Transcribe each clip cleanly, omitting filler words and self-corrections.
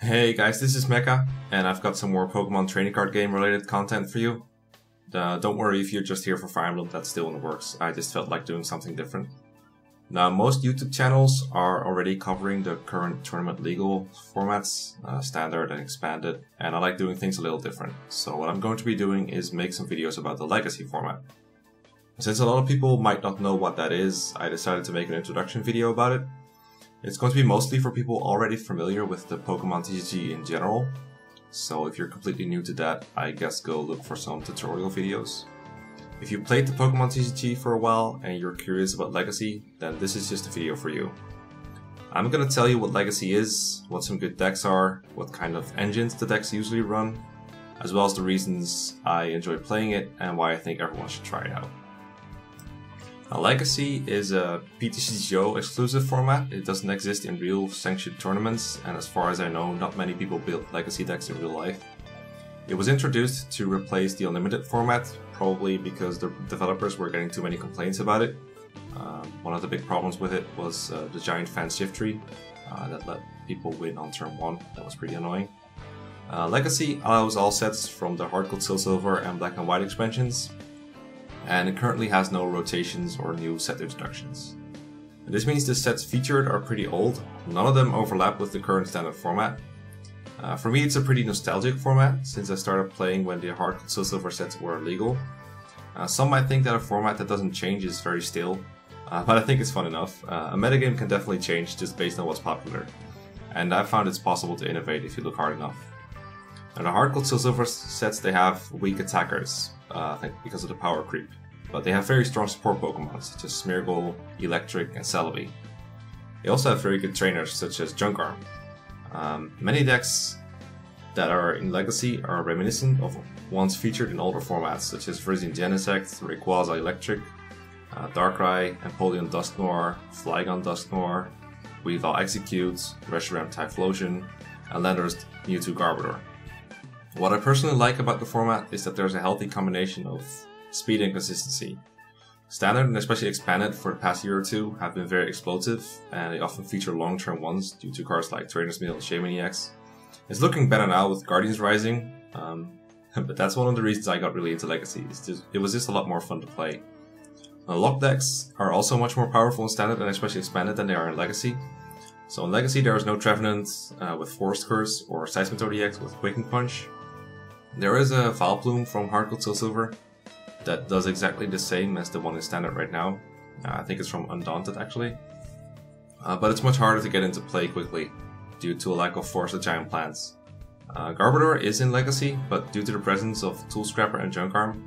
Hey guys, this is Mekkah, and I've got some more Pokemon trading card game related content for you. Don't worry if you're just here for Fire Emblem, that's still in the works. I just felt like doing something different. Now, most YouTube channels are already covering the current tournament legal formats, standard and expanded, and I like doing things a little different. So what I'm going to be doing is make some videos about the legacy format. Since a lot of people might not know what that is, I decided to make an introduction video about it. It's going to be mostly for people already familiar with the Pokemon TCG in general. So if you're completely new to that, I guess go look for some tutorial videos. If you played the Pokemon TCG for a while and you're curious about Legacy, then this is just a video for you. I'm gonna tell you what Legacy is, what some good decks are, what kind of engines the decks usually run, as well as the reasons I enjoy playing it and why I think everyone should try it out. Now, Legacy is a PTCGO exclusive format. It doesn't exist in real sanctioned tournaments, and as far as I know, not many people build Legacy decks in real life. It was introduced to replace the Unlimited format, probably because the developers were getting too many complaints about it. One of the big problems with it was the giant fan shift tree that let people win on turn 1. That was pretty annoying. Legacy allows all sets from the Hard Gold, Silver, and Black and White expansions, and it currently has no rotations or new set introductions. And this means the sets featured are pretty old. None of them overlap with the current standard format. For me, it's a pretty nostalgic format, since I started playing when the Hard Gold, Silver sets were illegal. Some might think that a format that doesn't change is very stale, but I think it's fun enough. A metagame can definitely change just based on what's popular, and I've found it's possible to innovate if you look hard enough. Now, the Hard Gold, Silver sets, they have weak attackers, I think because of the power creep, but they have very strong support Pokemon such as Smeargle, Electric, and Celebi. They also have very good trainers such as Junkarm. Many decks that are in Legacy are reminiscent of ones featured in older formats such as Frisian Genesect, Rayquaza Electric, Darkrai, Empoleon Dusknoir, Flygon Dusknoir, Weavile Execute, Reshiram Typhlosion, and Landorus Mewtwo Garbodor. What I personally like about the format is that there's a healthy combination of speed and consistency. Standard and especially expanded for the past year or two have been very explosive, and they often feature long-term ones due to cards like Trainer's Meal and Shaymin EX. It's looking better now with Guardians Rising, but that's one of the reasons I got really into Legacy. It was just a lot more fun to play. Now, lock decks are also much more powerful in Standard and especially expanded than they are in Legacy. So in Legacy there is no Trevenant with Forest Curse or Seismitoad EX with Quaking Punch. There is a Vileplume from Hard Gold, Silver that does exactly the same as the one in Standard right now. I think it's from Undaunted actually. But it's much harder to get into play quickly due to a lack of Forest of Giant Plants. Garbodor is in Legacy, but due to the presence of Tool Scrapper and Junkarm,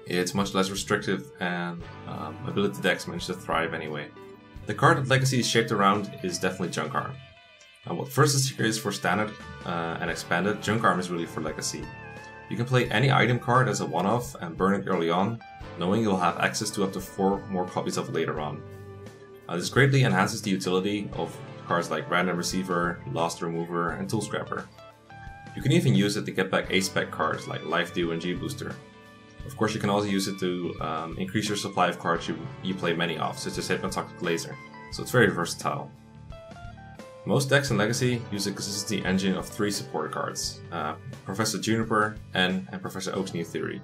it's much less restrictive, and ability decks manage to thrive anyway. The card that Legacy is shaped around is definitely Junkarm. What Versus is for Standard and Expanded, Junkarm is really for Legacy. You can play any item card as a one-off and burn it early on, knowing you'll have access to up to 4 more copies of it later on. This greatly enhances the utility of cards like Random Receiver, Lost Remover, and Tool Scrapper. You can even use it to get back A-Spec cards like Life Dew and G-Booster. Of course, you can also use it to increase your supply of cards you play many of, such as Hypnotoxic Laser, so it's very versatile. Most decks in Legacy use a consistency engine of 3 supporter cards, Professor Juniper, N, and Professor Oak's New Theory.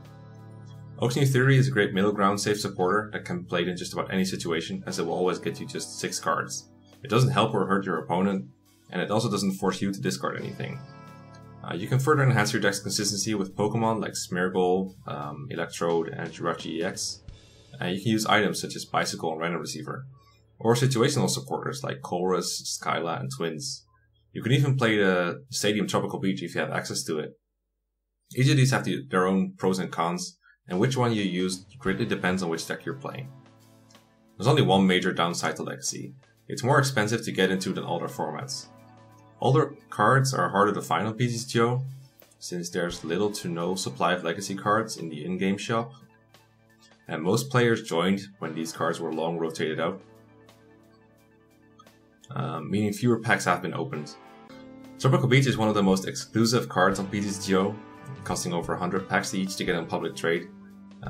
Oak's New Theory is a great middle ground safe supporter that can be played in just about any situation, as it will always get you just 6 cards. It doesn't help or hurt your opponent, and it also doesn't force you to discard anything. You can further enhance your deck's consistency with Pokemon like Smeargle, Electrode, and Jirachi EX. You can use items such as Bicycle and Random Receiver, or situational supporters like Colress, Skyla, and Twins. You can even play the Stadium Tropical Beach if you have access to it. Each of these have their own pros and cons, and which one you use greatly depends on which deck you're playing. There's only one major downside to Legacy. It's more expensive to get into than older formats. Older cards are harder to find on PTCGO, since there's little to no supply of Legacy cards in the in-game shop, and most players joined when these cards were long rotated out, meaning fewer packs have been opened. Tropical Beach is one of the most exclusive cards on PTCGO, costing over 100 packs each to get in public trade,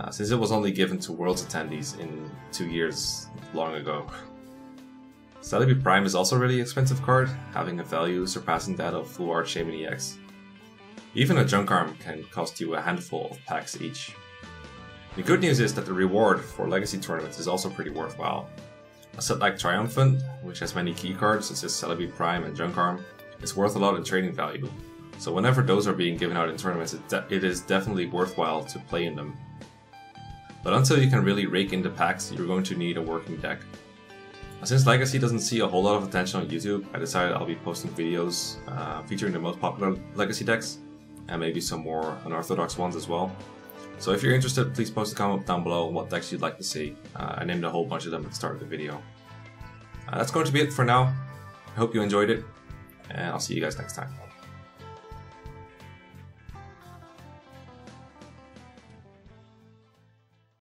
since it was only given to Worlds attendees in 2 years long ago. Celebi Prime is also a really expensive card, having a value surpassing that of Full Art Shaman EX. Even a junk arm can cost you a handful of packs each. The good news is that the reward for Legacy tournaments is also pretty worthwhile. A set like Triumphant, which has many key cards such as Celebi Prime and Junk Arm, is worth a lot in trading value. So whenever those are being given out in tournaments, it is definitely worthwhile to play in them. But until you can really rake in the packs, you're going to need a working deck. Since Legacy doesn't see a whole lot of attention on YouTube, I decided I'll be posting videos featuring the most popular Legacy decks, and maybe some more unorthodox ones as well. So if you're interested, please post a comment down below on what decks you'd like to see. I named a whole bunch of them at the start of the video. That's going to be it for now. I hope you enjoyed it, and I'll see you guys next time.